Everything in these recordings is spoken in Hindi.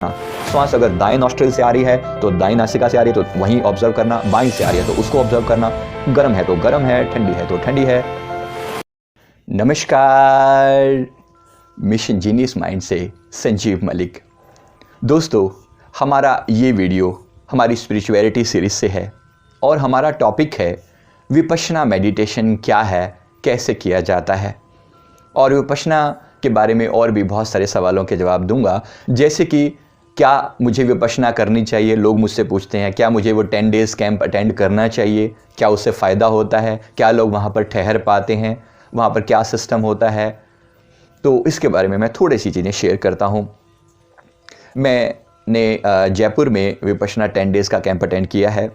श्वास अगर दाएं नॉस्ट्रिल से आ रही है तो दाएं नासिका से आ रही है तो वहीं ऑब्जर्व करना, बाएं से आ रही है तो उसको ऑब्जर्व करना, गर्म है तो गर्म है, ठंडी है तो ठंडी है। नमस्कार, मिशन जीनियस माइंड से संजीव मलिक। दोस्तों, हमारा ये वीडियो हमारी स्पिरिचुअलिटी सीरीज से है और हमारा टॉपिक है विपश्यना मेडिटेशन क्या है, कैसे किया जाता है, और विपश्यना के बारे में और भी बहुत सारे सवालों के जवाब दूंगा। जैसे कि क्या मुझे विपश्यना करनी चाहिए, लोग मुझसे पूछते हैं क्या मुझे वो 10 डेज़ कैंप अटेंड करना चाहिए, क्या उससे फ़ायदा होता है, क्या लोग वहाँ पर ठहर पाते हैं, वहाँ पर क्या सिस्टम होता है। तो इसके बारे में मैं थोड़ी सी चीज़ें शेयर करता हूँ। मैंने जयपुर में विपश्यना 10 डेज़ का कैंप अटेंड किया है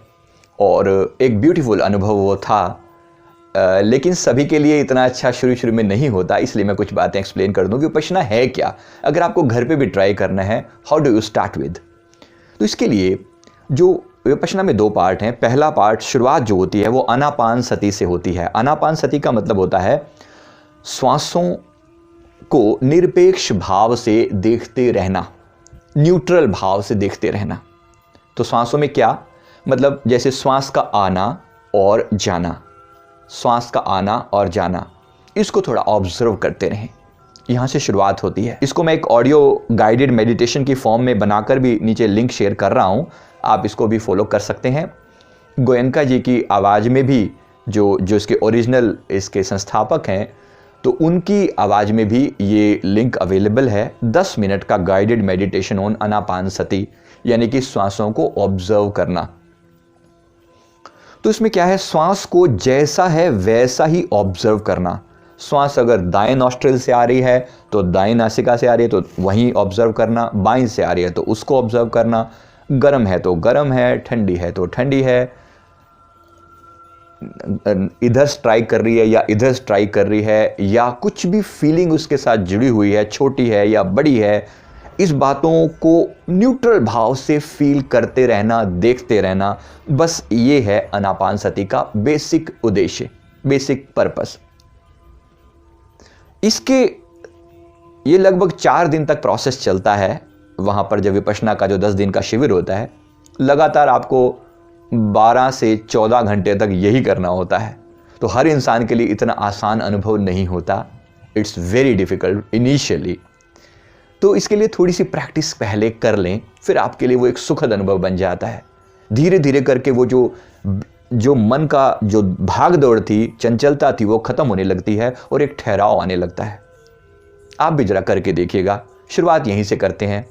और एक ब्यूटीफुल अनुभव वो था, लेकिन सभी के लिए इतना अच्छा शुरू में नहीं होता, इसलिए मैं कुछ बातें एक्सप्लेन कर दूं कि विपश्यना है क्या। अगर आपको घर पे भी ट्राई करना है, how do you start with. तो इसके लिए जो विपश्यना में 2 पार्ट हैं। पहला पार्ट, शुरुआत जो होती है वो आनापान सती से होती है। आनापान सती का मतलब होता है श्वासों को निरपेक्ष भाव से देखते रहना, न्यूट्रल भाव से देखते रहना। तो श्वासों में क्या मतलब, जैसे श्वास का आना और जाना, श्वास का आना और जाना, इसको थोड़ा ऑब्जर्व करते रहें। यहाँ से शुरुआत होती है। इसको मैं एक ऑडियो गाइडेड मेडिटेशन की फॉर्म में बनाकर भी नीचे लिंक शेयर कर रहा हूँ, आप इसको भी फॉलो कर सकते हैं। गोयनका जी की आवाज़ में भी जो इसके ओरिजिनल इसके संस्थापक हैं, तो उनकी आवाज़ में भी ये लिंक अवेलेबल है। 10 मिनट का गाइडेड मेडिटेशन ऑन आनापान सती, यानी कि श्वासों को ऑब्जर्व करना। तो इसमें क्या है, श्वास को जैसा है वैसा ही ऑब्जर्व करना। श्वास अगर दाएं नॉस्ट्रिल से आ रही है तो दाएं नासिका से आ रही है तो वहीं ऑब्जर्व करना, बाएं से आ रही है तो उसको ऑब्जर्व करना, गर्म है तो गर्म है, ठंडी है तो ठंडी है, इधर स्ट्राइक कर रही है या इधर स्ट्राइक कर रही है, या कुछ भी फीलिंग उसके साथ जुड़ी हुई है, छोटी है या बड़ी है, इस बातों को न्यूट्रल भाव से फील करते रहना, देखते रहना। बस ये है आनापान सती का बेसिक उद्देश्य, बेसिक पर्पस। इसके ये लगभग 4 दिन तक प्रोसेस चलता है। वहां पर जब विपश्यना का जो 10 दिन का शिविर होता है, लगातार आपको 12 से 14 घंटे तक यही करना होता है। तो हर इंसान के लिए इतना आसान अनुभव नहीं होता, इट्स वेरी डिफिकल्ट इनिशियली। तो इसके लिए थोड़ी सी प्रैक्टिस पहले कर लें, फिर आपके लिए वो एक सुखद अनुभव बन जाता है। धीरे धीरे करके वो जो मन का जो भाग दौड़ थी, चंचलता थी, वो खत्म होने लगती है और एक ठहराव आने लगता है। आप भी जरा करके देखिएगा। शुरुआत यहीं से करते हैं,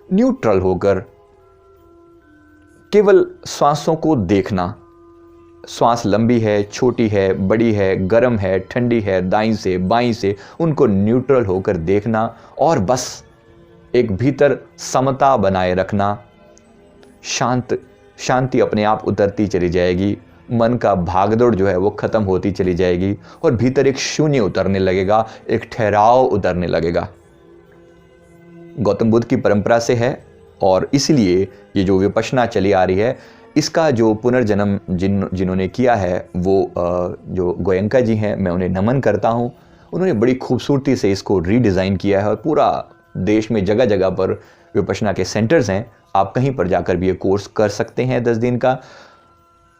न्यूट्रल होकर केवल श्वासों को देखना। श्वास लंबी है, छोटी है, बड़ी है, गर्म है, ठंडी है, दाईं से बाईं से, उनको न्यूट्रल होकर देखना और बस एक भीतर समता बनाए रखना। शांति अपने आप उतरती चली जाएगी, मन का भागदौड़ जो है वो खत्म होती चली जाएगी और भीतर एक शून्य उतरने लगेगा, एक ठहराव उतरने लगेगा। गौतम बुद्ध की परंपरा से है और इसलिए ये जो विपश्यना चली आ रही है, इसका जो पुनर्जन्म जिन्होंने किया है वो जो गोयनका जी हैं, मैं उन्हें नमन करता हूँ। उन्होंने बड़ी खूबसूरती से इसको रीडिज़ाइन किया है और पूरा देश में जगह जगह पर विपश्यना के सेंटर्स हैं। आप कहीं पर जाकर भी ये कोर्स कर सकते हैं 10 दिन का,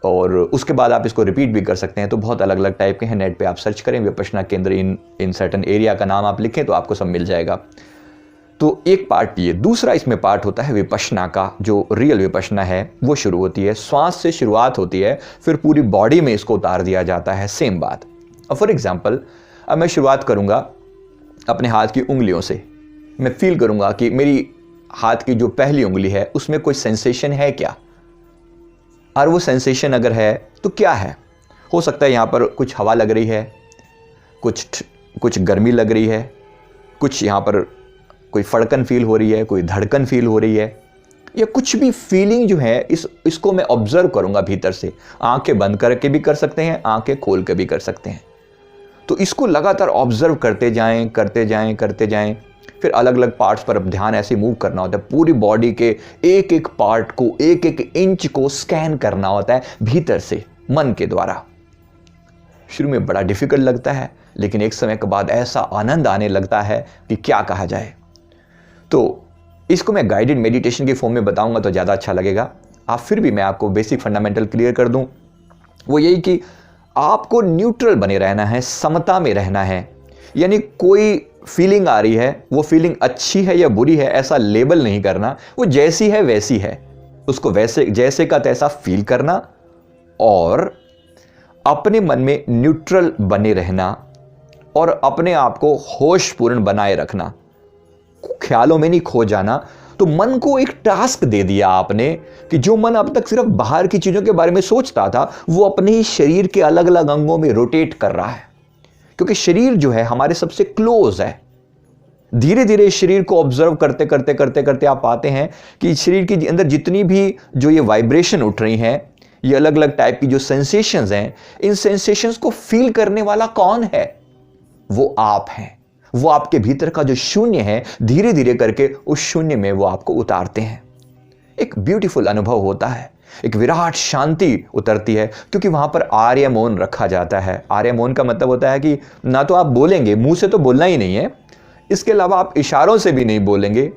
और उसके बाद आप इसको रिपीट भी कर सकते हैं। तो बहुत अलग अलग टाइप के हैं, नेट पे आप सर्च करें विपश्यना केंद्र इन सर्टन एरिया का नाम आप लिखें तो आपको सब मिल जाएगा। तो एक पार्ट ये। दूसरा इसमें पार्ट होता है विपश्यना का, जो रियल विपश्यना है वो शुरू होती है, श्वास से शुरुआत होती है, फिर पूरी बॉडी में इसको उतार दिया जाता है। सेम बात। अब फॉर एग्जाम्पल, अब मैं शुरुआत करूँगा अपने हाथ की उंगलियों से। मैं फील करूँगा कि मेरी हाथ की जो पहली उंगली है उसमें कोई सेंसेशन है क्या, और वो सेंसेशन अगर है तो क्या है। हो सकता है यहाँ पर कुछ हवा लग रही है, कुछ गर्मी लग रही है, कुछ यहाँ पर कोई फड़कन फील हो रही है, कोई धड़कन फील हो रही है, या कुछ भी फीलिंग जो है इसको मैं ऑब्जर्व करूँगा भीतर से। आंखें बंद करके भी कर सकते हैं, आंखें खोल के भी कर सकते हैं। तो इसको लगातार ऑब्जर्व करते जाएं, करते जाएं, करते जाएं। फिर अलग अलग पार्ट्स पर अब ध्यान ऐसे मूव करना होता है, पूरी बॉडी के एक एक पार्ट को, एक एक इंच को स्कैन करना होता है भीतर से, मन के द्वारा। शुरू में बड़ा डिफिकल्ट लगता है, लेकिन एक समय के बाद ऐसा आनंद आने लगता है कि क्या कहा जाए। तो इसको मैं गाइडेड मेडिटेशन के फॉर्म में बताऊंगा तो ज़्यादा अच्छा लगेगा। आप फिर भी मैं आपको बेसिक फंडामेंटल क्लियर कर दूं, वो यही कि आपको न्यूट्रल बने रहना है, समता में रहना है। यानी कोई फीलिंग आ रही है, वो फीलिंग अच्छी है या बुरी है ऐसा लेबल नहीं करना, वो जैसी है वैसी है, उसको वैसे जैसे का तैसा फील करना और अपने मन में न्यूट्रल बने रहना और अपने आप को होशपूर्ण बनाए रखना, ख्यालों में नहीं खो जाना। तो मन को एक टास्क दे दिया आपने कि जो मन अब तक सिर्फ बाहर की चीजों के बारे में सोचता था, वो अपने ही शरीर के अलग अलग अंगों में रोटेट कर रहा है, क्योंकि शरीर जो है हमारे सबसे क्लोज है। धीरे धीरे शरीर को ऑब्जर्व करते करते करते करते आप पाते हैं कि शरीर के अंदर जितनी भी जो ये वाइब्रेशन उठ रही हैं, ये अलग अलग टाइप की जो सेंसेशंस हैं, इन सेंसेशंस को फील करने वाला कौन है? वो आप हैं। वो आपके भीतर का जो शून्य है, धीरे धीरे करके उस शून्य में वो आपको उतारते हैं। एक ब्यूटीफुल अनुभव होता है, एक विराट शांति उतरती है, क्योंकि वहां पर आर्य मौन रखा जाता है। आर्य मौन का मतलब होता है कि ना तो आप बोलेंगे, मुंह से तो बोलना ही नहीं है, इसके अलावा आप इशारों से भी नहीं बोलेंगे,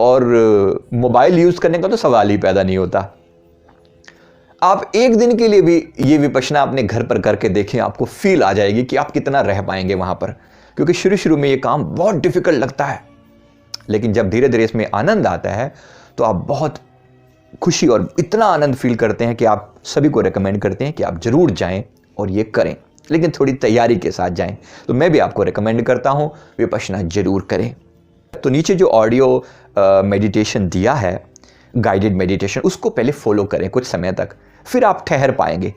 और मोबाइल यूज करने का तो सवाल ही पैदा नहीं होता। आप एक दिन के लिए भी ये विपश्यना अपने घर पर करके देखें, आपको फील आ जाएगी कि आप कितना रह पाएंगे वहां पर। क्योंकि शुरू शुरू में ये काम बहुत डिफिकल्ट लगता है, लेकिन जब धीरे धीरे इसमें आनंद आता है तो आप बहुत खुशी और इतना आनंद फील करते हैं कि आप सभी को रेकमेंड करते हैं कि आप जरूर जाएं और ये करें, लेकिन थोड़ी तैयारी के साथ जाएं। तो मैं भी आपको रेकमेंड करता हूं, विपश्यना जरूर करें। तो नीचे जो ऑडियो मेडिटेशन दिया है, गाइडेड मेडिटेशन, उसको पहले फॉलो करें कुछ समय तक, फिर आप ठहर पाएंगे।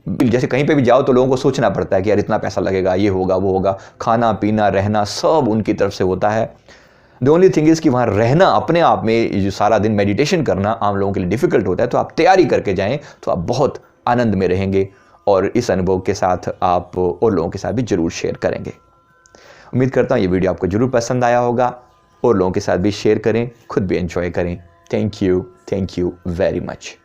जैसे कहीं पे भी जाओ तो लोगों को सोचना पड़ता है कि यार इतना पैसा लगेगा, ये होगा वो होगा, खाना पीना रहना सब उनकी तरफ से होता है। द ओनली थिंग इज कि वहाँ रहना अपने आप में, जो सारा दिन मेडिटेशन करना आम लोगों के लिए डिफिकल्ट होता है। तो आप तैयारी करके जाएं तो आप बहुत आनंद में रहेंगे और इस अनुभव के साथ आप और लोगों के साथ भी जरूर शेयर करेंगे। उम्मीद करता हूँ ये वीडियो आपको जरूर पसंद आया होगा, और लोगों के साथ भी शेयर करें, खुद भी एंजॉय करें। Thank you very much.